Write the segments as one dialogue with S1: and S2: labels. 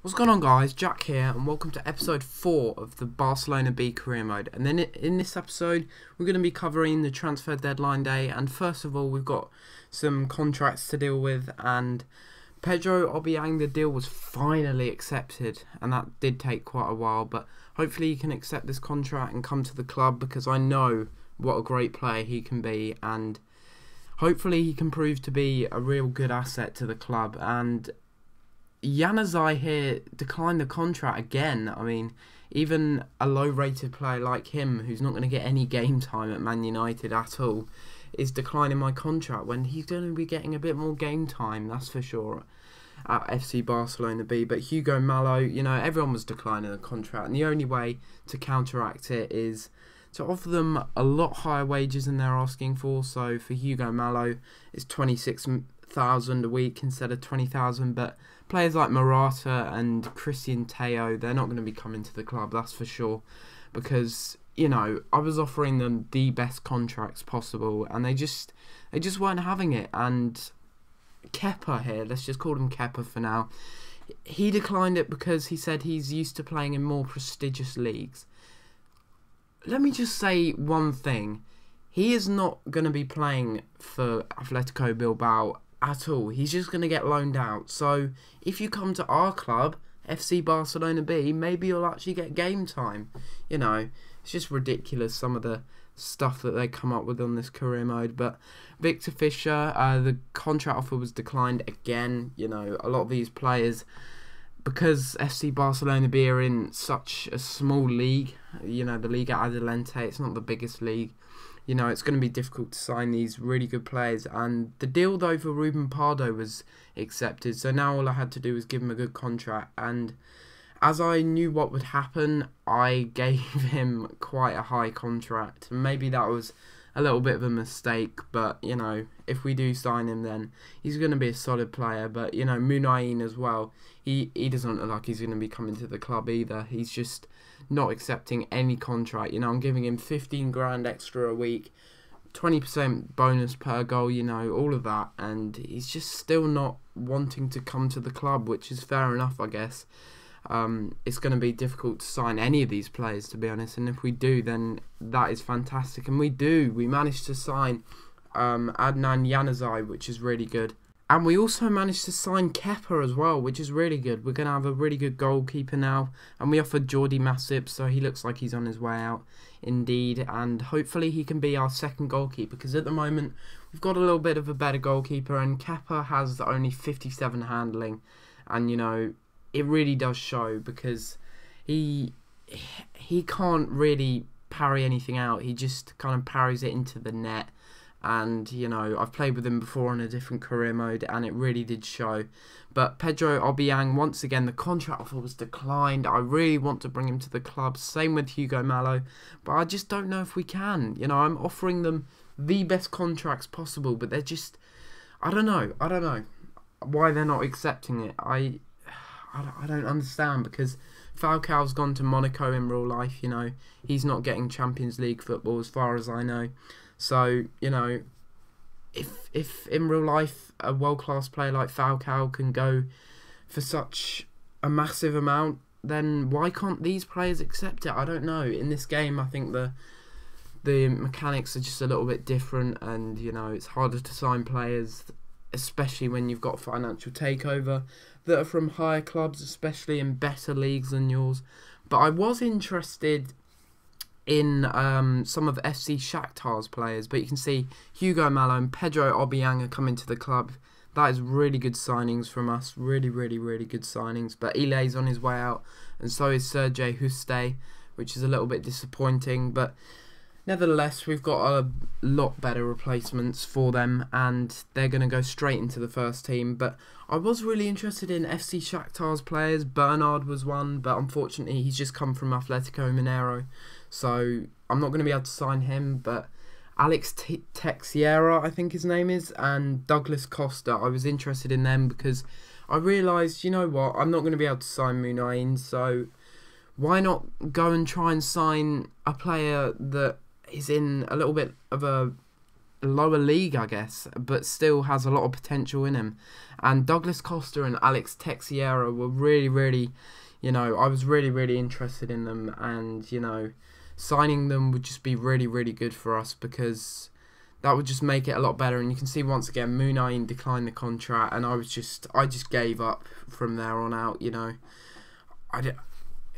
S1: What's going on, guys? Jack here, and welcome to episode 4 of the Barcelona B career mode. And then in this episode, we're going to be covering the transfer deadline day. And first of all, we've got some contracts to deal with. And Pedro Obiang, the deal was finally accepted, and that did take quite a while. But hopefully, he can accept this contract and come to the club, because I know what a great player he can be, and hopefully, he can prove to be a real good asset to the club. And Januzaj here declined the contract again. I mean, even a low-rated player like him, who's not going to get any game time at Man United at all, is declining my contract when he's going to be getting a bit more game time, that's for sure, at FC Barcelona B. But Hugo Malo, you know, everyone was declining the contract, and the only way to counteract it is to offer them a lot higher wages than they're asking for. So for Hugo Malo, it's 26,000 a week instead of 20,000, but players like Morata and Christian Teo, they're not going to be coming to the club, that's for sure, because, you know, I was offering them the best contracts possible, and they just weren't having it. And Kepa here, let's just call him Kepa for now, he declined it because he said he's used to playing in more prestigious leagues. Let me just say one thing. He is not going to be playing for Atletico Bilbao at all. He's just going to get loaned out. So if you come to our club, FC Barcelona B, maybe you'll actually get game time. You know, it's just ridiculous, some of the stuff that they come up with on this career mode. But Victor Fischer, the contract offer was declined again. You know, a lot of these players, because FC Barcelona B are in such a small league, you know, the Liga Adelante, it's not the biggest league. You know, it's going to be difficult to sign these really good players. And the deal, though, for Ruben Pardo was accepted. So now all I had to do was give him a good contract. And as I knew what would happen, I gave him quite a high contract. Maybe that was a little bit of a mistake. But, you know, if we do sign him, then he's going to be a solid player. But, you know, Muniain as well, he doesn't look like he's going to be coming to the club either. He's just not accepting any contract. You know, I'm giving him 15 grand extra a week, 20% bonus per goal, you know, all of that, and he's just still not wanting to come to the club, which is fair enough, I guess. It's going to be difficult to sign any of these players, to be honest, and if we do, then that is fantastic. And we managed to sign Adnan Januzaj, which is really good. And we also managed to sign Kepa as well, which is really good. We're going to have a really good goalkeeper now. And we offered Jordi Masip, so he looks like he's on his way out, indeed. And hopefully he can be our second goalkeeper, because at the moment we've got a little bit of a better goalkeeper. And Kepa has only 57 handling. And, you know, it really does show, because he can't really parry anything out. He just kind of parries it into the net. And, you know, I've played with him before on a different career mode, and it really did show. But Pedro Obiang, once again, the contract offer was declined. I really want to bring him to the club. Same with Hugo Malo. But I just don't know if we can. You know, I'm offering them the best contracts possible, but they're just, I don't know why they're not accepting it. I don't understand, because Falcao's gone to Monaco in real life, you know. He's not getting Champions League football as far as I know. So, you know, if in real life a world-class player like Falcao can go for such a massive amount, then why can't these players accept it? I don't know. In this game, I think the mechanics are just a little bit different, and, you know, it's harder to sign players, especially when you've got financial takeover, that are from higher clubs, especially in better leagues than yours. But I was interested in some of FC Shakhtar's players, but you can see Hugo Malo and Pedro Obiang are coming to the club. That is really good signings from us, really good signings. But Ile's on his way out, and so is Sergej Huste, which is a little bit disappointing, but nevertheless, we've got a lot better replacements for them, and they're going to go straight into the first team. But I was really interested in FC Shakhtar's players. Bernard was one, but unfortunately he's just come from Atletico Mineiro, so I'm not going to be able to sign him. But Alex Teixeira, I think his name is, and Douglas Costa, I was interested in them because I realised, you know what, I'm not going to be able to sign Muniain, so why not go and try and sign a player that is in a little bit of a lower league, I guess, but still has a lot of potential in him. And Douglas Costa and Alex Teixeira were really, I was really interested in them, and signing them would just be really good for us, because that would just make it a lot better. And you can see once again, Munain declined the contract, and I just gave up from there on out.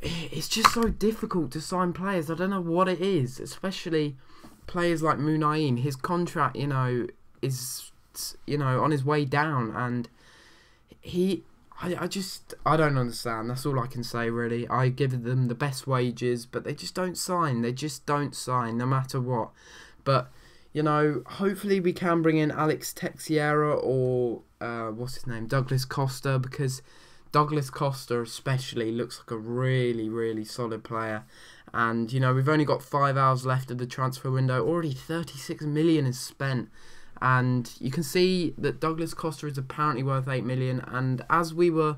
S1: It's just so difficult to sign players. I don't know what it is, especially players like Munain. His contract, is on his way down, and I don't understand. That's all I can say, really. I give them the best wages, but they just don't sign. They just don't sign, no matter what. But hopefully we can bring in Alex Teixeira or what's his name, Douglas Costa, because Douglas Costa especially looks like a really solid player. And we've only got 5 hours left of the transfer window. Already 36 million is spent, and you can see that Douglas Costa is apparently worth 8 million. And as we were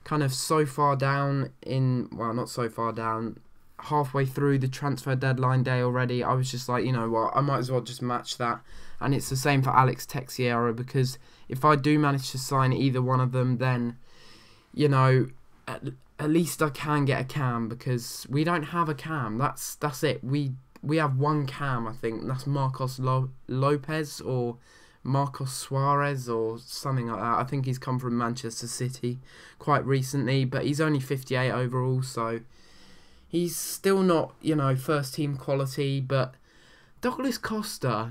S1: kind of so far down not so far down, halfway through the transfer deadline day already, I was just like, what, I might as well just match that. And it's the same for Alex Teixeira, because if I do manage to sign either one of them, then at least I can get a cam, because we don't have a cam. That's it. We have one cam, I think. And that's Marcos Lopez or Marcos Suarez or something like that. I think he's come from Manchester City quite recently, but he's only 58 overall, so he's still not, first team quality. But Douglas Costa,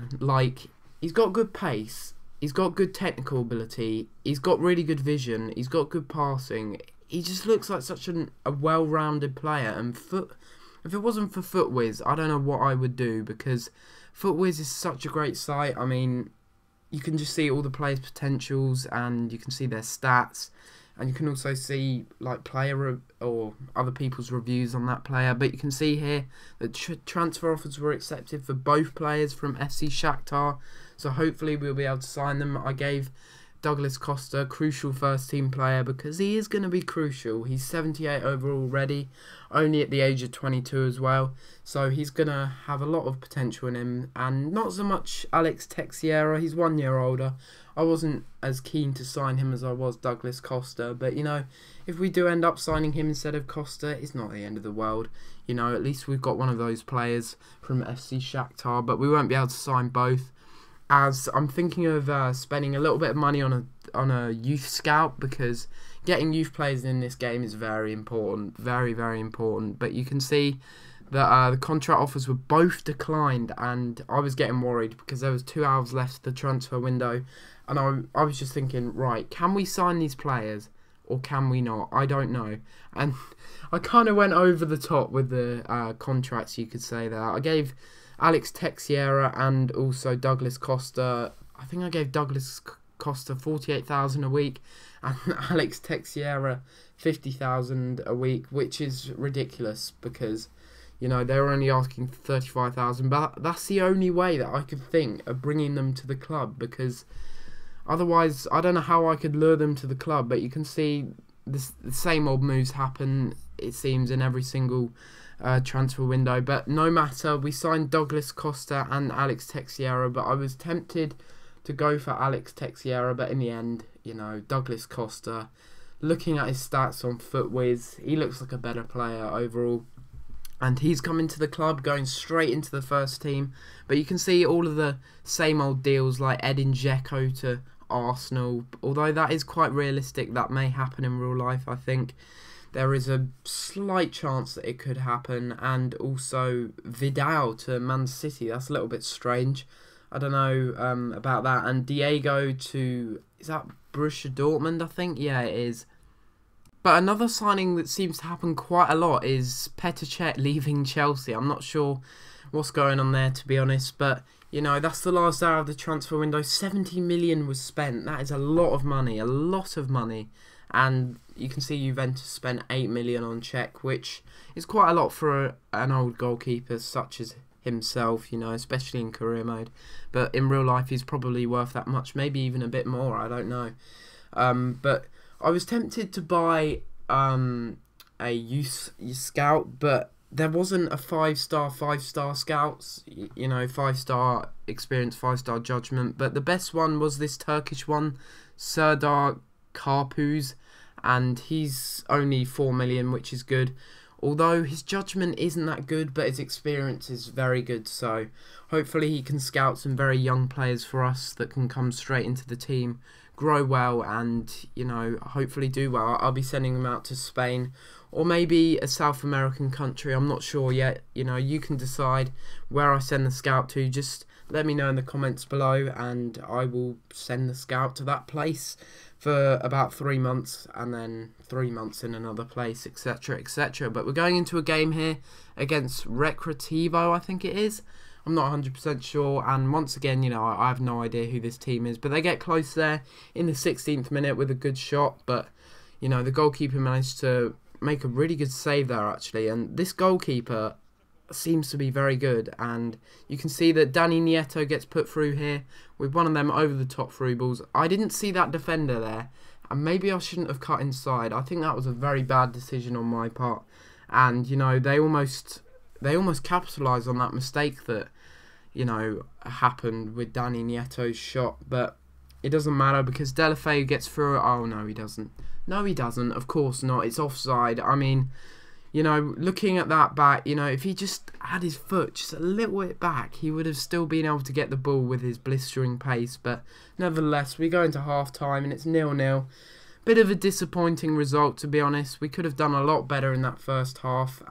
S1: he's got good pace. He's got good technical ability. He's got really good vision. He's got good passing. He just looks like such a well-rounded player. And if it wasn't for FootWiz, I don't know what I would do, because FootWiz is such a great site. I mean, you can just see all the players' potentials, and you can see their stats, and you can also see player or other people's reviews on that player. But you can see here that transfer offers were accepted for both players from FC Shakhtar. So hopefully we'll be able to sign them. I gave Douglas Costa a crucial first team player, because he is going to be crucial. He's 78 overall already, only at the age of 22 as well. So he's going to have a lot of potential in him. And not so much Alex Teixeira, he's 1 year older. I wasn't as keen to sign him as I was Douglas Costa. But, if we do end up signing him instead of Costa, it's not the end of the world. At least we've got one of those players from FC Shakhtar. But we won't be able to sign both, as I'm thinking of spending a little bit of money on a youth scout, because getting youth players in this game is very important, very important. But you can see that the contract offers were both declined, and I was getting worried because there was 2 hours left of the transfer window, and I was just thinking, right, can we sign these players or can we not? I don't know. And I kind of went over the top with the contracts, you could say there. I gave Alex Teixeira and also Douglas Costa, I think I gave Douglas Costa 48,000 a week, and Alex Teixeira 50,000 a week, which is ridiculous, because they were only asking 35,000. But that's the only way that I could think of bringing them to the club, because otherwise I don't know how I could lure them to the club. But you can see the same old moves happen, it seems, in every single transfer window. But no matter, we signed Douglas Costa and Alex Teixeira, but I was tempted to go for Alex Teixeira, but in the end, Douglas Costa, looking at his stats on FootWiz, he looks like a better player overall, and he's coming to the club, going straight into the first team. But you can see all of the same old deals, like Edin Dzeko to Arsenal, although that is quite realistic. That may happen in real life, I think. There is a slight chance that it could happen. And also Vidal to Man City. That's a little bit strange. I don't know about that. And Diego to... is that Borussia Dortmund, I think? Yeah, it is. But another signing that seems to happen quite a lot is Petr Cech leaving Chelsea. I'm not sure what's going on there, to be honest. But, that's the last hour of the transfer window. 70 million was spent. That is a lot of money. A lot of money. And you can see Juventus spent 8 million on Cech, which is quite a lot for an old goalkeeper such as himself, especially in career mode. But in real life, he's probably worth that much, maybe even a bit more, I don't know. But I was tempted to buy a youth scout, but there wasn't a 5-star scouts, you know, 5-star experience, 5-star judgment, but the best one was this Turkish one, Serdar Karpuz, and he's only 4 million, which is good. Although his judgment isn't that good, but his experience is very good, so hopefully he can scout some very young players for us that can come straight into the team, grow well, and, you know, hopefully do well. I'll be sending them out to Spain or maybe a South American country. I'm not sure yet. You know, you can decide where I send the scout to. Just let me know in the comments below, and I will send the scout to that place for about 3 months, and then 3 months in another place, etc, etc. But we're going into a game here against Recreativo, I think it is. I'm not 100% sure, and once again, you know, I have no idea who this team is, but they get close there in the 16th minute with a good shot, but, you know, the goalkeeper managed to make a really good save there, actually, and this goalkeeper seems to be very good, and you can see that Dani Nieto gets put through here with one of them over the top through balls. I didn't see that defender there, and maybe I shouldn't have cut inside. I think that was a very bad decision on my part, and, you know, they almost capitalised on that mistake that, you know, happened with Dani Nieto's shot, but it doesn't matter because Deulofeu gets through it. Oh, no, he doesn't. No, he doesn't. Of course not. It's offside. I mean, you know, looking at that back, you know, if he just had his foot just a little bit back, he would have still been able to get the ball with his blistering pace. But nevertheless, we go into half-time and it's 0-0. Bit of a disappointing result, to be honest. We could have done a lot better in that first half,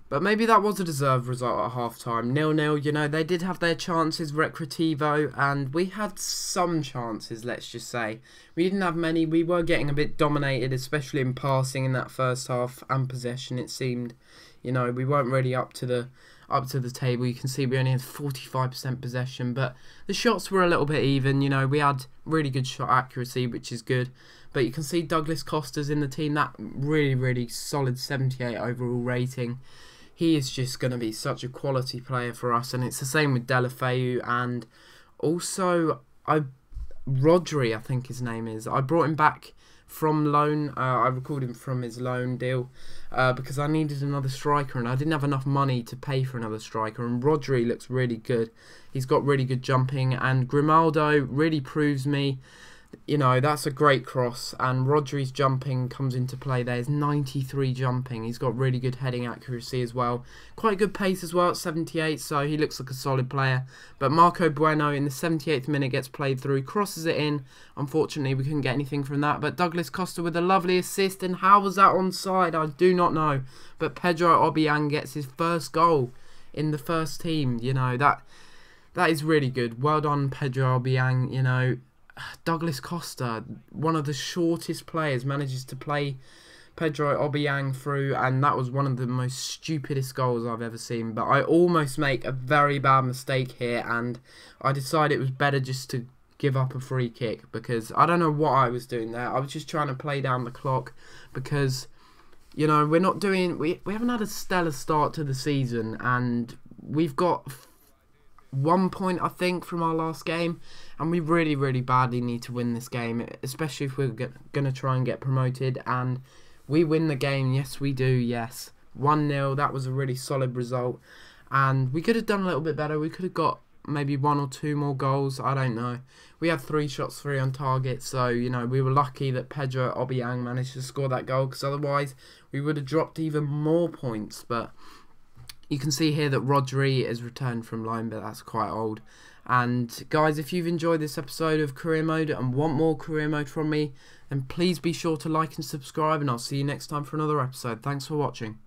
S1: but maybe that was a deserved result at half-time. 0-0, you know, they did have their chances, Recreativo, and we had some chances, let's just say. We didn't have many. We were getting a bit dominated, especially in passing in that first half and possession, it seemed. You know, we weren't really up to the table. You can see we only had 45% possession, but the shots were a little bit even. You know, we had really good shot accuracy, which is good. But you can see Douglas Costa's in the team, that really, really solid 78 overall rating. He is just going to be such a quality player for us, and it's the same with Deulofeu, and also Rodri, I think his name is. I brought him back from loan. I recalled him from his loan deal because I needed another striker, and I didn't have enough money to pay for another striker, and Rodri looks really good. He's got really good jumping, and Grimaldo really proves me, you know, that's a great cross, and Rodri's jumping comes into play. There's 93 jumping. He's got really good heading accuracy as well. Quite good pace as well at 78, so he looks like a solid player. But Marco Bueno in the 78th minute gets played through, crosses it in. Unfortunately, we couldn't get anything from that, but Douglas Costa with a lovely assist, and how was that onside? I do not know. But Pedro Obiang gets his first goal in the first team. You know, that is really good. Well done, Pedro Obiang, you know. Douglas Costa, one of the shortest players, manages to play Pedro Obiang through, and that was one of the most stupidest goals I've ever seen. But I almost make a very bad mistake here, and I decided it was better just to give up a free kick, because I don't know what I was doing there. I was just trying to play down the clock, because, you know, we haven't had a stellar start to the season, and we've got 1 point, I think, from our last game, and we really, really badly need to win this game, especially if we're going to try and get promoted. And we win the game. Yes, we do. Yes, 1-0. That was a really solid result, and we could have done a little bit better. We could have got maybe 1 or 2 more goals. I don't know. We had 3 shots, 3 on target, so, you know, we were lucky that Pedro Obiang managed to score that goal, because otherwise we would have dropped even more points. But you can see here that Rodri is returned from loan, but that's quite old. And guys, if you've enjoyed this episode of Career Mode and want more Career Mode from me, then please be sure to like and subscribe, and I'll see you next time for another episode. Thanks for watching.